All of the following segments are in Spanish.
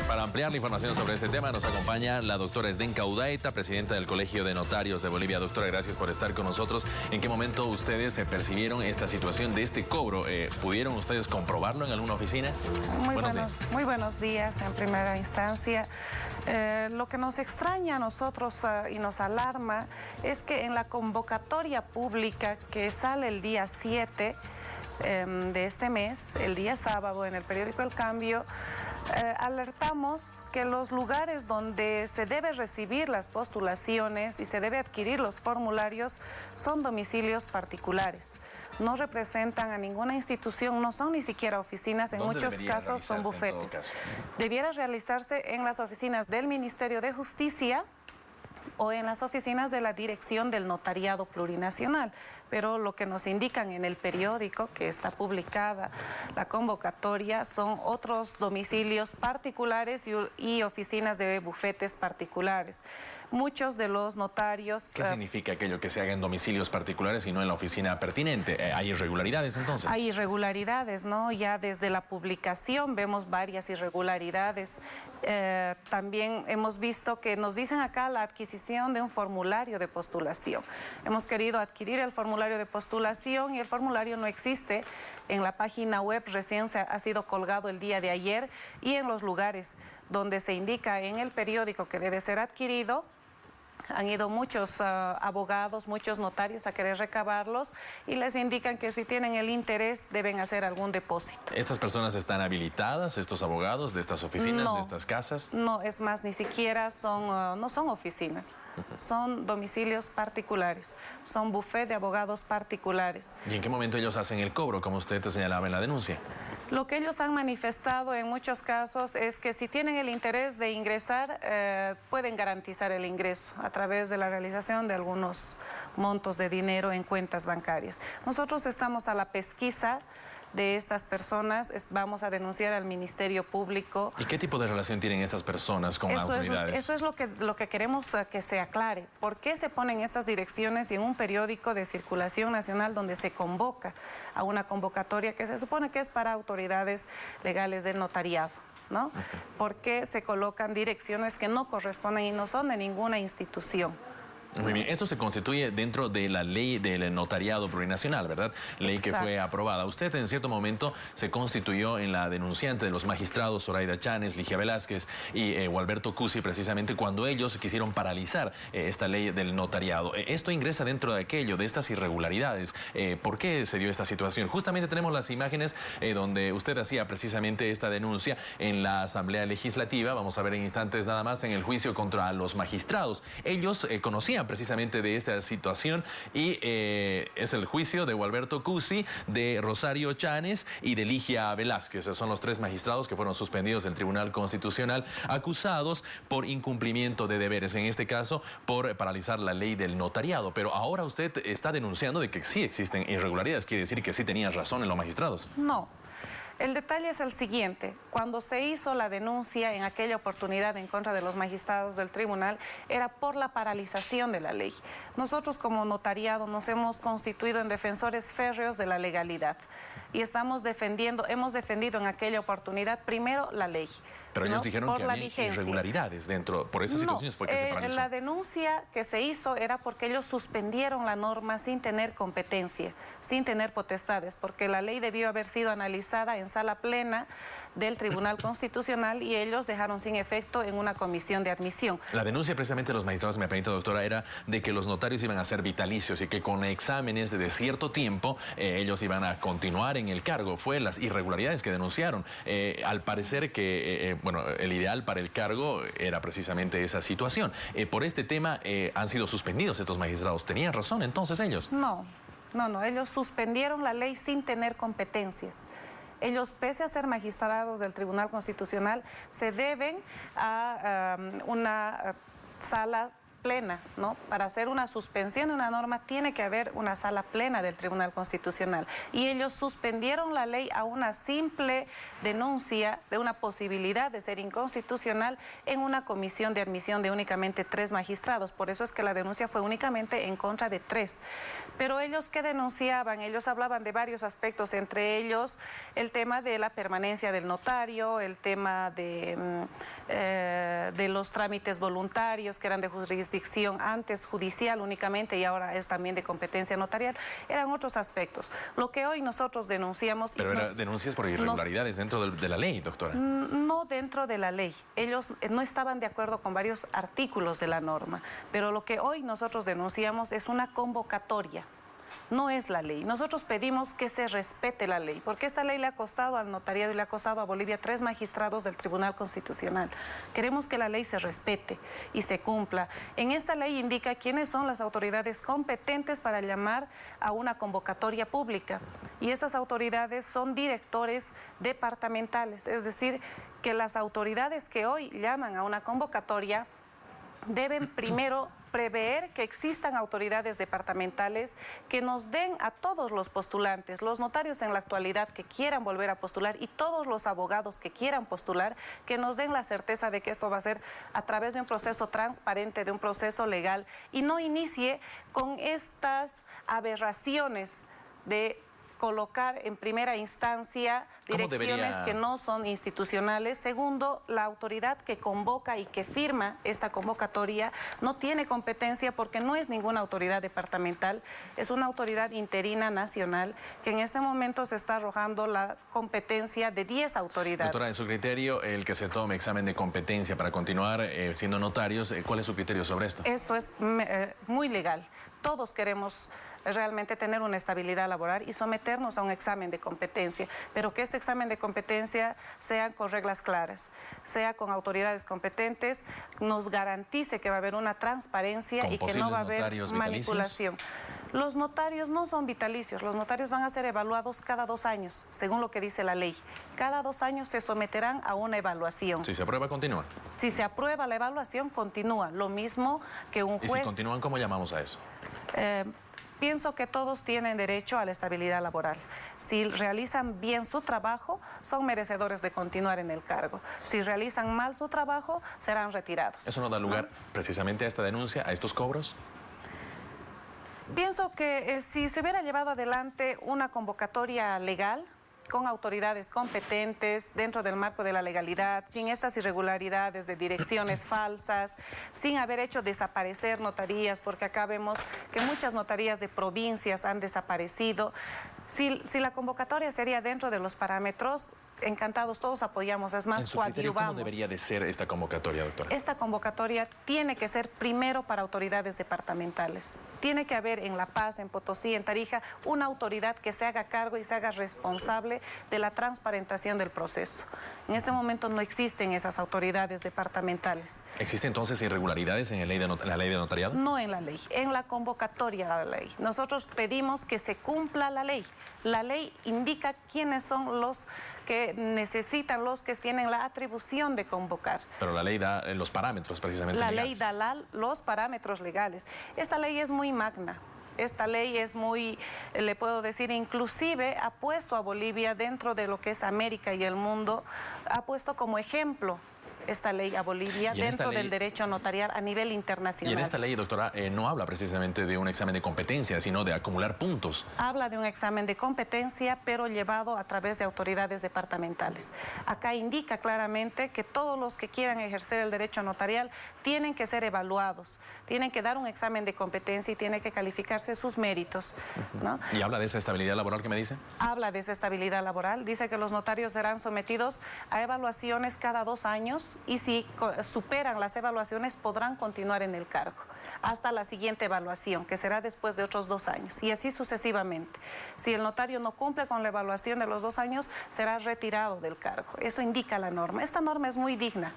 Para ampliar la información sobre este tema nos acompaña la doctora Zdenka Urdaeta, presidenta del Colegio de Notarios de Bolivia. Doctora, gracias por estar con nosotros. ¿En qué momento ustedes percibieron esta situación de este cobro? ¿Pudieron ustedes comprobarlo en alguna oficina? Muy buenos días en primera instancia. Lo que nos extraña a nosotros y nos alarma es que en la convocatoria pública que sale el día 7 de este mes, el día sábado, en el periódico El Cambio, alertamos que los lugares donde se debe recibir las postulaciones y se debe adquirir los formularios son domicilios particulares. No representan a ninguna institución, no son ni siquiera oficinas, en muchos casos son bufetes. Debiera realizarse en las oficinas del Ministerio de Justicia o en las oficinas de la Dirección del Notariado Plurinacional. Pero lo que nos indican en el periódico, que está publicada la convocatoria, son otros domicilios particulares y oficinas de bufetes particulares. Muchos de los notarios... ¿Qué significa aquello que se haga en domicilios particulares y no en la oficina pertinente? ¿Hay irregularidades entonces? Hay irregularidades, ¿no? Ya desde la publicación vemos varias irregularidades. También hemos visto que nos dicen acá la adquisición de un formulario de postulación. Hemos querido adquirir el formulario de postulación y el formulario no existe en la página web, recién ha sido colgado el día de ayer, y en los lugares donde se indica en el periódico que debe ser adquirido, han ido muchos abogados, muchos notarios a querer recabarlos y les indican que si tienen el interés deben hacer algún depósito. ¿Estas personas están habilitadas, estos abogados de estas oficinas, no, de estas casas? No, es más, ni siquiera no son oficinas, son domicilios particulares, son bufet de abogados particulares. ¿Y en qué momento ellos hacen el cobro, como usted te señalaba en la denuncia? Lo que ellos han manifestado en muchos casos es que si tienen el interés de ingresar, pueden garantizar el ingreso a través de la realización de algunos montos de dinero en cuentas bancarias. Nosotros estamos a la pesquisa de estas personas, vamos a denunciar al Ministerio Público. ¿Y qué tipo de relación tienen estas personas con autoridades? Eso es lo que queremos que se aclare. ¿Por qué se ponen estas direcciones en un periódico de circulación nacional donde se convoca a una convocatoria que se supone que es para autoridades legales del notariado, ¿no? ¿Por qué se colocan direcciones que no corresponden y no son de ninguna institución? Muy bien, esto se constituye dentro de la ley del notariado plurinacional, ¿verdad? Ley Exacto. Que fue aprobada. Usted en cierto momento se constituyó en la denunciante de los magistrados Zoraida Chanes, Ligia Velázquez y Gualberto Cusi, precisamente cuando ellos quisieron paralizar esta ley del notariado. Esto ingresa dentro de aquello, de estas irregularidades. ¿Por qué se dio esta situación? Justamente tenemos las imágenes donde usted hacía precisamente esta denuncia en la Asamblea Legislativa. Vamos a ver en instantes nada más en el juicio contra los magistrados. Ellos conocían precisamente de esta situación y es el juicio de Gualberto Cusi, de Rosario Chanes y de Ligia Velázquez. Son los tres magistrados que fueron suspendidos del Tribunal Constitucional, acusados por incumplimiento de deberes, en este caso por paralizar la ley del notariado. Pero ahora usted está denunciando de que sí existen irregularidades, quiere decir que sí tenían razón en los magistrados. No. El detalle es el siguiente: cuando se hizo la denuncia en aquella oportunidad en contra de los magistrados del tribunal, era por la paralización de la ley. Nosotros como notariado nos hemos constituido en defensores férreos de la legalidad y hemos defendido en aquella oportunidad primero la ley. Pero ellos dijeron que había irregularidades dentro, por esas situaciones fue que se paralizó. La denuncia que se hizo era porque ellos suspendieron la norma sin tener competencia, sin tener potestades, porque la ley debió haber sido analizada en sala plena del Tribunal Constitucional y ellos dejaron sin efecto en una comisión de admisión. La denuncia precisamente de los magistrados, me permite, doctora, era de que los notarios iban a ser vitalicios y que con exámenes de cierto tiempo ellos iban a continuar en el cargo. Fue las irregularidades que denunciaron. Al parecer que, bueno, el ideal para el cargo era precisamente esa situación. Por este tema han sido suspendidos estos magistrados. ¿Tenían razón entonces ellos? No, ellos suspendieron la ley sin tener competencias. Ellos, pese a ser magistrados del Tribunal Constitucional, se deben a una sala plena, ¿no? Para hacer una suspensión de una norma tiene que haber una sala plena del Tribunal Constitucional. Y ellos suspendieron la ley a una simple denuncia de una posibilidad de ser inconstitucional en una comisión de admisión de únicamente 3 magistrados. Por eso es que la denuncia fue únicamente en contra de 3. Pero ellos que denunciaban, ellos hablaban de varios aspectos, entre ellos el tema de la permanencia del notario, el tema de los trámites voluntarios que eran de jurisdicción antes judicial únicamente y ahora es también de competencia notarial, eran otros aspectos. Lo que hoy nosotros denunciamos... Pero eran denuncias por irregularidades dentro de la ley, doctora. No dentro de la ley. Ellos no estaban de acuerdo con varios artículos de la norma, pero lo que hoy nosotros denunciamos es una convocatoria. No es la ley. Nosotros pedimos que se respete la ley, porque esta ley le ha costado al notariado y le ha costado a Bolivia 3 magistrados del Tribunal Constitucional. Queremos que la ley se respete y se cumpla. En esta ley indica quiénes son las autoridades competentes para llamar a una convocatoria pública. Y estas autoridades son directores departamentales, es decir, que las autoridades que hoy llaman a una convocatoria deben primero prever que existan autoridades departamentales que nos den a todos los postulantes, los notarios en la actualidad que quieran volver a postular y todos los abogados que quieran postular, que nos den la certeza de que esto va a ser a través de un proceso transparente, de un proceso legal y no inicie con estas aberraciones de colocar en primera instancia direcciones que no son institucionales. Segundo, la autoridad que convoca y que firma esta convocatoria no tiene competencia porque no es ninguna autoridad departamental, es una autoridad interina nacional que en este momento se está arrojando la competencia de 10 autoridades. Doctora, en su criterio, el que se tome examen de competencia para continuar siendo notarios, ¿cuál es su criterio sobre esto? Esto es muy legal. Todos queremos realmente tener una estabilidad laboral y someternos a un examen de competencia, pero que este examen de competencia sea con reglas claras, sea con autoridades competentes, nos garantice que va a haber una transparencia y que no va a haber manipulación. Los notarios no son vitalicios, los notarios van a ser evaluados cada 2 años, según lo que dice la ley. Cada 2 años se someterán a una evaluación. Si se aprueba, continúa. Si se aprueba la evaluación, continúa. Lo mismo que un juez... ¿Y si continúan, cómo llamamos a eso? Pienso que todos tienen derecho a la estabilidad laboral. Si realizan bien su trabajo, son merecedores de continuar en el cargo. Si realizan mal su trabajo, serán retirados. ¿Eso no da lugar precisamente a esta denuncia, a estos cobros? Pienso que si se hubiera llevado adelante una convocatoria legal, con autoridades competentes, dentro del marco de la legalidad, sin estas irregularidades de direcciones falsas, sin haber hecho desaparecer notarías, porque acá vemos que muchas notarías de provincias han desaparecido. Si la convocatoria sería dentro de los parámetros, encantados, todos apoyamos, es más, en su criterio, ¿cómo debería de ser esta convocatoria, doctora? Esta convocatoria tiene que ser primero para autoridades departamentales. Tiene que haber en La Paz, en Potosí, en Tarija, una autoridad que se haga cargo y se haga responsable de la transparentación del proceso. En este momento no existen esas autoridades departamentales. ¿Existen entonces irregularidades en la ley de notariado? No en la ley, en la convocatoria a la ley. Nosotros pedimos que se cumpla la ley. La ley indica quiénes son los que necesitan, los que tienen la atribución de convocar. Pero la ley da los parámetros precisamente legales. La ley da los parámetros legales. Esta ley es muy magna. Esta ley es muy, le puedo decir, inclusive ha puesto a Bolivia dentro de lo que es América y el mundo, ha puesto como ejemplo esta ley a Bolivia dentro del derecho notarial a nivel internacional. Y en esta ley, doctora, no habla precisamente de un examen de competencia, sino de acumular puntos. Habla de un examen de competencia, pero llevado a través de autoridades departamentales. Acá indica claramente que todos los que quieran ejercer el derecho notarial tienen que ser evaluados, tienen que dar un examen de competencia y tienen que calificarse sus méritos, ¿no? ¿Y habla de esa estabilidad laboral que me dice? Habla de esa estabilidad laboral, dice que los notarios serán sometidos a evaluaciones cada 2 años y si superan las evaluaciones podrán continuar en el cargo hasta la siguiente evaluación, que será después de otros 2 años, y así sucesivamente. Si el notario no cumple con la evaluación de los 2 años, será retirado del cargo. Eso indica la norma. Esta norma es muy digna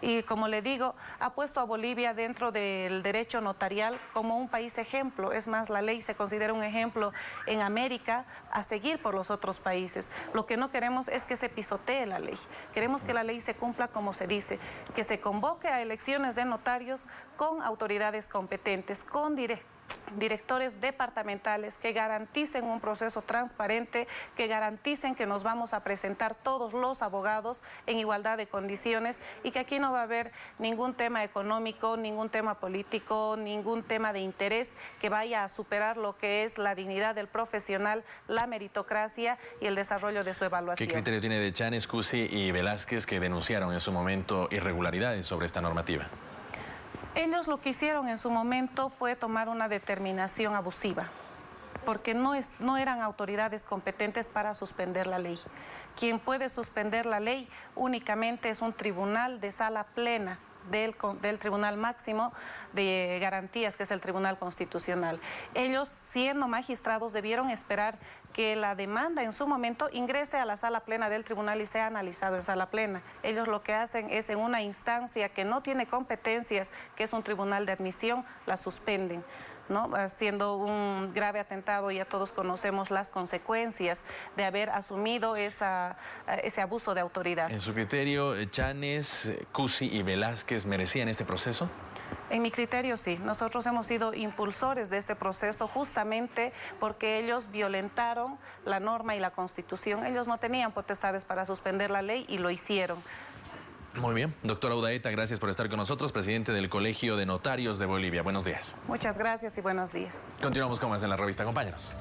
y, como le digo, ha puesto a Bolivia dentro del derecho notarial como un país ejemplo. Es más, la ley se considera un ejemplo en América a seguir por los otros países. Lo que no queremos es que se pisotee la ley. Queremos que la ley se cumpla como se dice, que se convoque a elecciones de notarios con autoridades autoridades competentes, con directores departamentales que garanticen un proceso transparente, que garanticen que nos vamos a presentar todos los abogados en igualdad de condiciones y que aquí no va a haber ningún tema económico, ningún tema político, ningún tema de interés que vaya a superar lo que es la dignidad del profesional, la meritocracia y el desarrollo de su evaluación. ¿Qué criterio tiene de Chanes, Cusi y Velázquez, que denunciaron en su momento irregularidades sobre esta normativa? Ellos lo que hicieron en su momento fue tomar una determinación abusiva, porque no eran autoridades competentes para suspender la ley. Quien puede suspender la ley únicamente es un tribunal de sala plena del Tribunal Máximo de Garantías, que es el Tribunal Constitucional. Ellos, siendo magistrados, debieron esperar que la demanda en su momento ingrese a la sala plena del tribunal y sea analizado en sala plena. Ellos lo que hacen es, en una instancia que no tiene competencias, que es un tribunal de admisión, la suspenden, ¿no? Siendo un grave atentado, ya todos conocemos las consecuencias de haber asumido ese abuso de autoridad. En su criterio, Chanes, Cusi y Velázquez merecían este proceso. En mi criterio, sí. Nosotros hemos sido impulsores de este proceso justamente porque ellos violentaron la norma y la Constitución. Ellos no tenían potestades para suspender la ley y lo hicieron. Muy bien. Doctora Udaeta, gracias por estar con nosotros, presidente del Colegio de Notarios de Bolivia. Buenos días. Muchas gracias y buenos días. Continuamos con más en la revista. Acompáñanos.